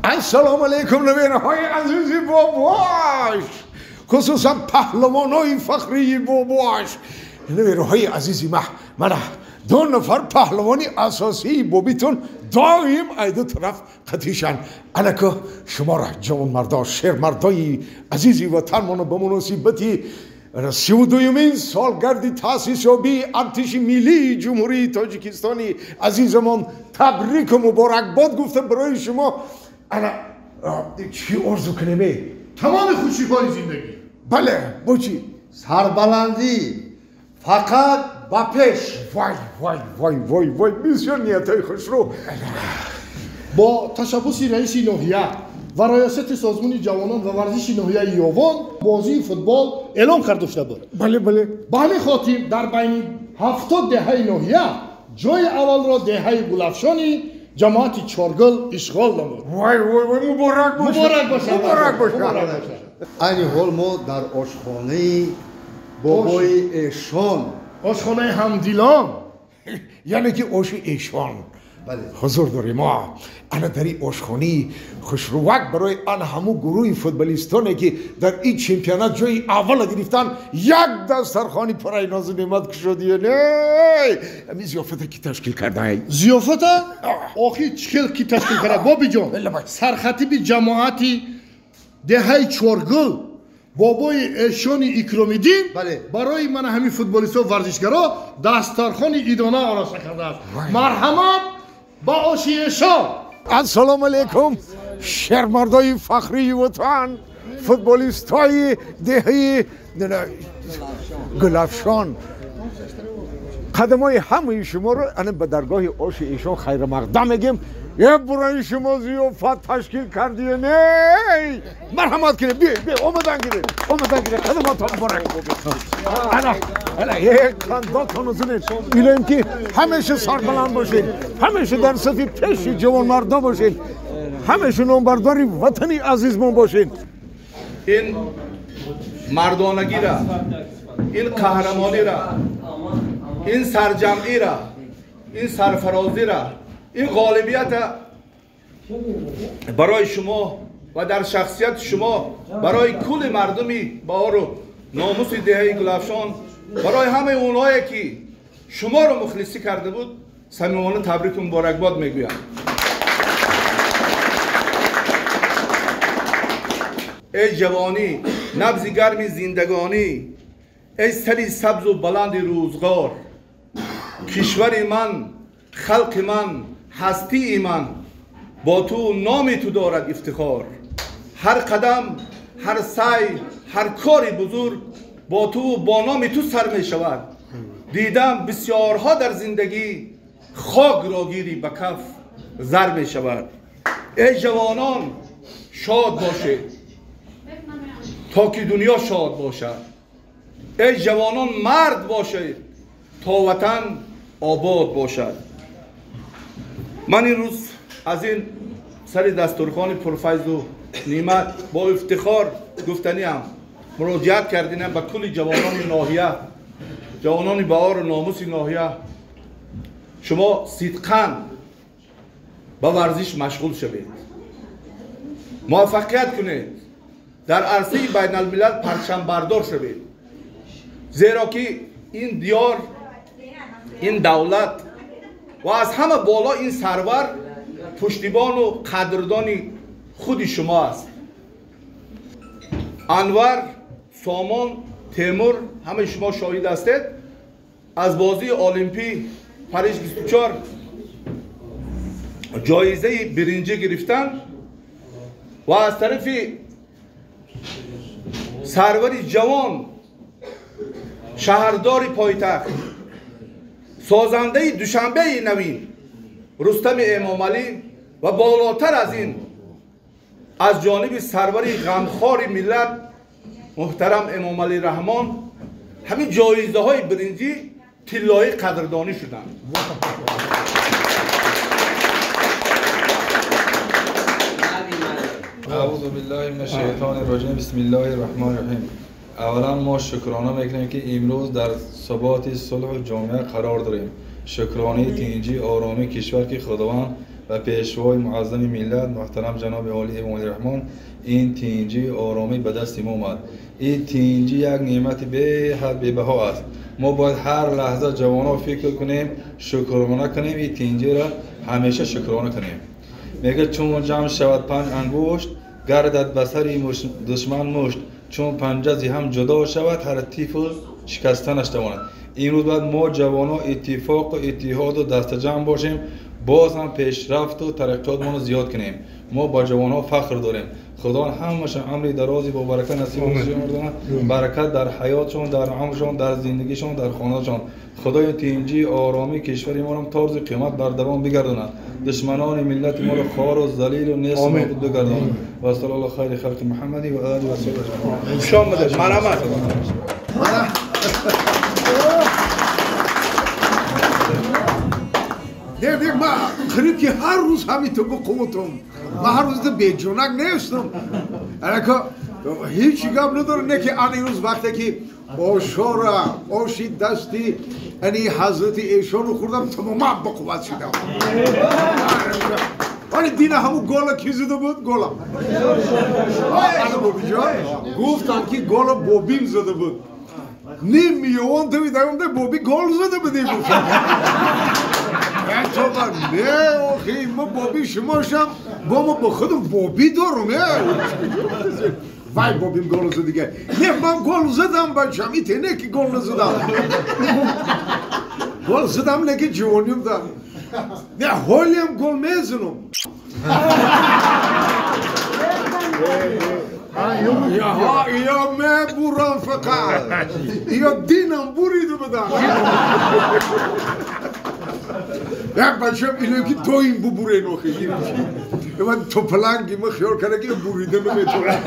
السلام علیکم نوینهای عزیزی باباش، خصوصا پهلوانای فخری باباش. نوینهای عزیزی من دو نفر پهلوانی اساسی بابیتون دایم ایدو طرف قطیشن. الکه شما را جوان مردا شیر مردای عزیزی وطنمانو به مناسبتی 32مین سالگرد تاسیس یابی ارتش ملی جمهوری تاجیکستانی عزیزمان تبریک و مبارکباد گفته برای شما. انا چی آرزو کنیم؟ تمام خوشی‌های زندگی. بله بچی سربلندی فقط با پیش. وای وای وای وای وای بسیار نیتای خوش رو. با تشبوس رئیس ناحیه و ریاست سازمان جوانان و ورزش ناحیه یاوان بازی فوتبال اعلام کرده شده بود. بله خاطر در بین 70 دهه ناحیه جای اول را دهه گلفشانی جماعت چارگل اشغال نمود. وای مبارک باشه. این حال ما در آشخانه بابای ایشان، آشخانه همدیلان، یعنی که آش ایشان حضور داریم. ما انا در این آشخانه خوشروک برای آن همو گروه فوتبالیستانی که در این چمپیونات جای اول گرفتن یک دسترخوانی پرای ناز و نعمت کشیدیه. نه همین ضیافت کی تشکیل کرده؟ ضیافت آخی چکل کی تشکیل کرده؟ بابی جان سرخطیب جماعتی دهه چارگل بابای ایشان اکرامیدین برای من همین فوتبالیست و ورزشگرا دسترخوان ایدانه آراسته کرده است. مرحمت با آشی ایشان. السلام علیکم شرمردای فخری وطن، فوتبالیست های دهه گلفشان، قدم های همه شما رو انا به درگاه آش ایشان خیر مقدم میگیم. یه برای شما ضیافت تشکیل کردیه. نه مرحمت کنید، بیا اومدن گیره قدمات مبارک. انا یک کنداتون زنید ایلیم که همیشه سربلند باشید، همیشه در صف پیش جوان مردا باشید، همیشه نامبرداری وطنی عزیزمون باشید. این مردانگی را، این قهرمانی را، این سرجمعی را، این سرفرازی را، این غالبیت برای شما و در شخصیت شما برای کل مردمی بهار و ناموس دهه گلفشان، برای همه اونایی که شما رو مخلصی کرده بود صمیمانه تبریک و مبارکباد میگویم. ای جوانی نبض گرم زندگانی، ای سری سبز و بلند روزگار، کشور من، خلق من، هستی من با تو نام تو دارد افتخار. هر قدم، هر سعی، هر کاری بزرگ با تو با نام تو سر می شود. دیدم بسیارها در زندگی خاک را گیری به کف زر می شود. ای جوانان شاد باشید تا که دنیا شاد باشد. ای جوانان مرد باشید تا وطن آباد باشد. من این روز از این سر دسترخوان پرفیض و نعمت با افتخار گفتنی هم مراجعت کردیم به کل جوانان ناحیه، جوانان بهار و ناموس ناحیه. شما صدقاً با ورزش مشغول شوید، موفقیت کنید، در عرصه بین الملل پرچم بردار شوید، زیرا که این دیار، این دولت و از همه بالا این سرور پشتیبان و قدردان خود شما است. انور، سامان، تیمور همه شما شاهد هستید. از بازی المپی پاریس 24 جایزه برنجی گرفتن و از طرف سرور جوان، شهردار پایتخت، سازنده دوشنبه نوین رستم امامعلی و بالاتر از این از جانب سرور غمخوار ملت محترم امامعلی رحمان همین جایزه های برنجی طلایی قدردانی شدند. اعوذ بالله من الشیطان الرجیم. بسم الله الرحمن الرحیم. اولا ما شکرانه میکنیم که امروز در ثبات صلح و جامعه قرار داریم. شکرانه تینجی آرامی کشور که خداوند و پیشوای معظم ملت محترم جناب عالی امام رحمان این تینجی آرامی به دست ما اومد. این تینجی یک نعمت به حد به بها است. ما باید هر لحظه جوانا فکر کنیم، شکرانه کنیم، این تینجی را همیشه شکرانه کنیم. میگه چون جمع شود 5 انگشت گردد بسری دشمن مشت، چون پنجه زی هم جدا شود هر تیف شکستنش تواند. امروز باید ما جوانا اتفاق و اتحاد و دست جمع باشیم، باز هم پیشرفت و ترقیات ما زیاد کنیم. ما با جوانها فخر داریم. خدا همشان عمری درازی با برکت نصیب کنه، برکت در حیاتشون، در عمرشون، در زندگیشون، در خانه‌شون. خدای تینجی آرامی کشور ما را طرز قیامت بر دوام بگرداند. دشمنان ملت ما را خوار و ذلیل و نیست نابود بگرداند. و صلی الله خیر خلق محمدی و آله و صحبه. شام بده. مرحمت. نه ما خرید که هر روز همین تو بقوتم. ما هر روز به جونک نیستم. الکه هیچ گپ نداره نه که آن روز وقتی که آشورا آشی دستی انی حضرت ایشان رو خوردم تماما بقوت شدم. آنی دین همون گولا کی زده بود؟ گولا. آنی بابی جان گفتن که گولا بابیم زده بود. نیم میلیون توی دارم بابی گل زده بودی بود. تو نه آخی ما بابی شماشم با ما با خودم بابی دارم وای بابیم گل زده دیگه نه من گل زدم بچم این تنه که گل نزدم گل زدم نگه جوانیم دارم نه حالیم گل میزنم یا من بورم فقط یا دینم بوریدو بدم یک بچه اینو که تو این ببوره نوخی من تو پلنگی ما خیال کرده که بوریده نمیتونه